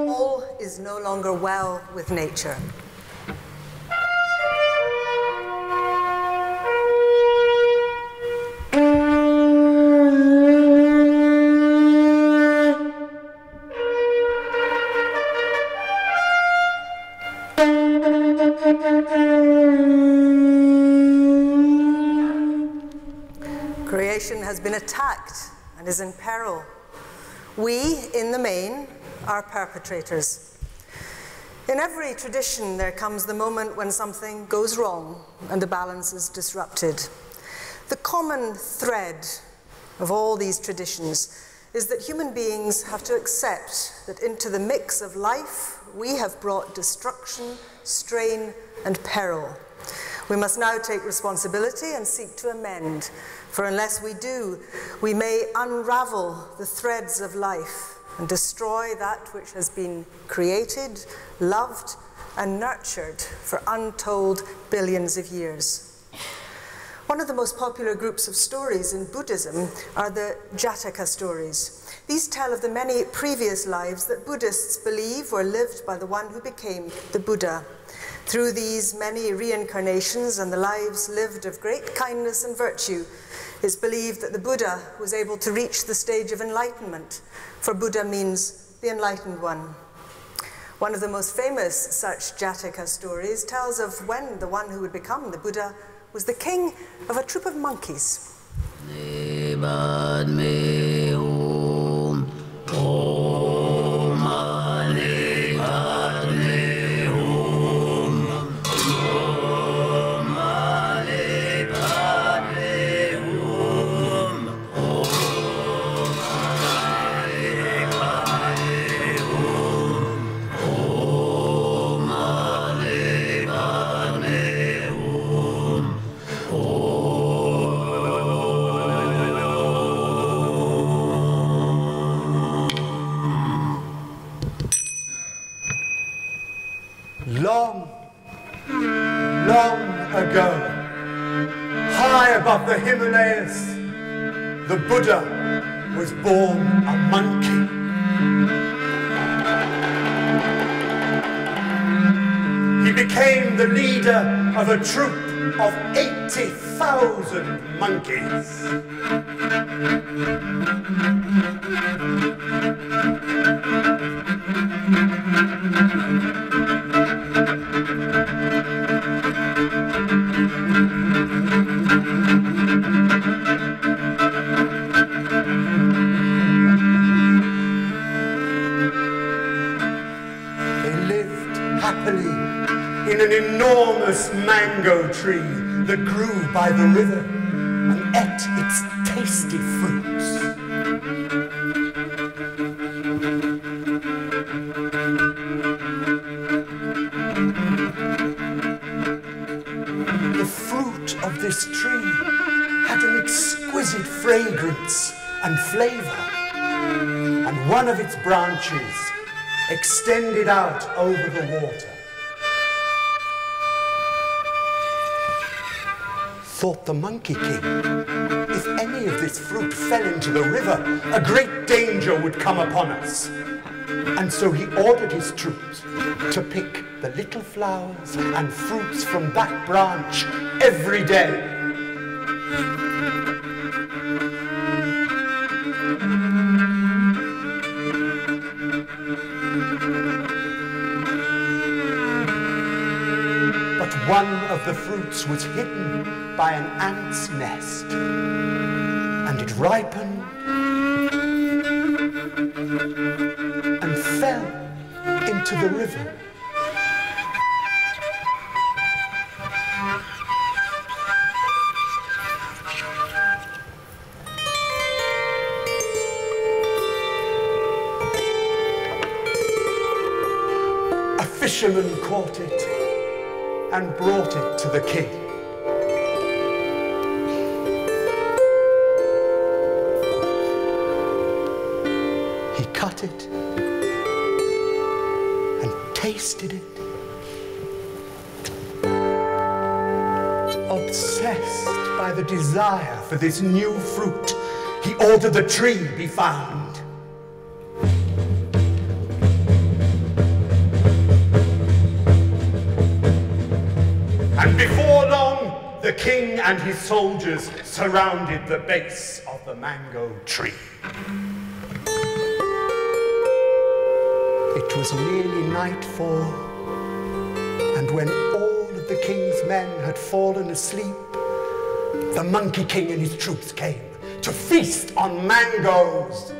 All is no longer well with nature. Creation has been attacked and is in peril. We, in the main, are perpetrators. In every tradition, there comes the moment when something goes wrong and the balance is disrupted. The common thread of all these traditions is that human beings have to accept that into the mix of life, we have brought destruction, strain, and peril. We must now take responsibility and seek to amend, for unless we do, we may unravel the threads of life and destroy that which has been created, loved, and nurtured for untold billions of years. One of the most popular groups of stories in Buddhism are the Jataka stories. These tell of the many previous lives that Buddhists believe were lived by the one who became the Buddha. Through these many reincarnations and the lives lived of great kindness and virtue, it's believed that the Buddha was able to reach the stage of enlightenment, for Buddha means the enlightened one. One of the most famous such Jataka stories tells of when the one who would become the Buddha was the king of a troop of monkeys. Long ago, high above the Himalayas, the Buddha was born a monkey. He became the leader of a troop of 80,000 monkeys. In an enormous mango tree that grew by the river and ate its tasty fruits. The fruit of this tree had an exquisite fragrance and flavor, and one of its branches extended out over the water. Thought the Monkey King, if any of this fruit fell into the river, a great danger would come upon us. And so he ordered his troops to pick the little flowers and fruits from that branch every day. But one of the fruits was hidden by an ant's nest, and it ripened and fell into the river. A fisherman caught it and brought it to the king. Cut it and tasted it. Obsessed by the desire for this new fruit, he ordered the tree be found. And before long, the king and his soldiers surrounded the base of the mango tree. It was nearly nightfall, and when all of the king's men had fallen asleep, the Monkey King and his troops came to feast on mangoes.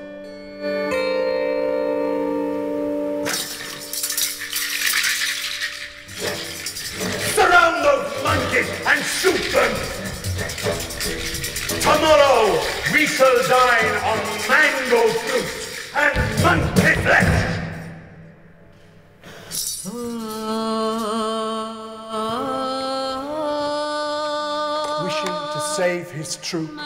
Surround those monkeys and shoot them! Tomorrow we shall dine on mango fruit and monkey flesh! Wishing to save his troop, the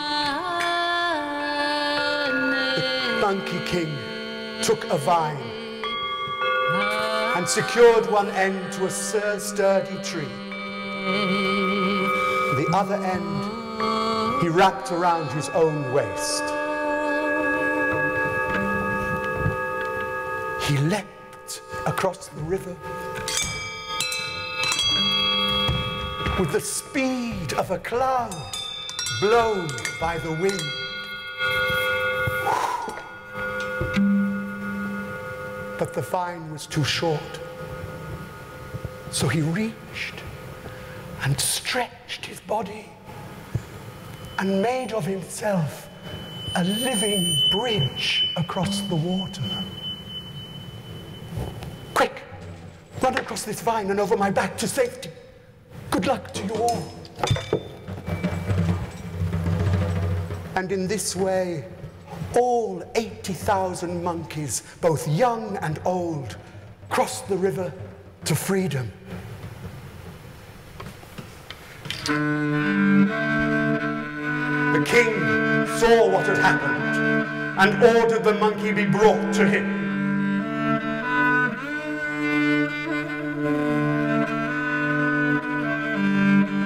Monkey King took a vine and secured one end to a sturdy tree. The other end he wrapped around his own waist. He leapt across the river with the speed of a cloud blown by the wind. But the vine was too short, so he reached and stretched his body and made of himself a living bridge across the water. Quick, run across this vine and over my back to safety. Good luck to you all. And in this way, all 80,000 monkeys, both young and old, crossed the river to freedom. The king saw what had happened and ordered the monkey be brought to him.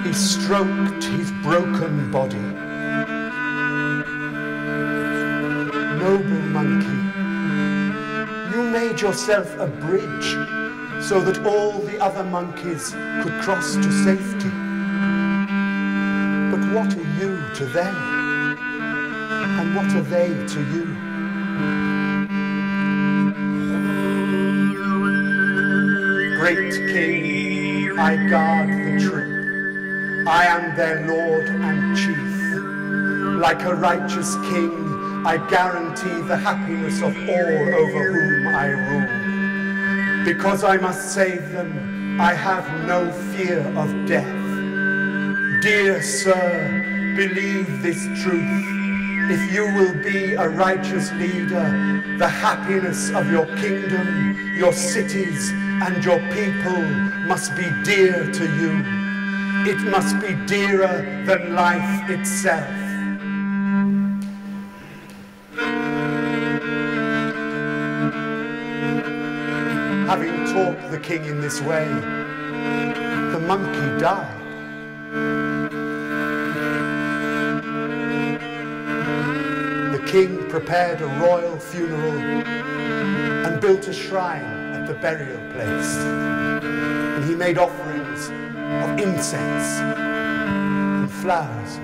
He stroked his broken body. Noble monkey, you made yourself a bridge so that all the other monkeys could cross to safety. But what are you to them? And what are they to you? Great King, I guard the troop. I am their lord and chief. Like a righteous king, I guarantee the happiness of all over whom I rule. Because I must save them, I have no fear of death. Dear sir, believe this truth. If you will be a righteous leader, the happiness of your kingdom, your cities, and your people must be dear to you. It must be dearer than life itself. Having taught the king in this way, the monkey died. The king prepared a royal funeral and built a shrine at the burial place. And he made offerings of incense and flowers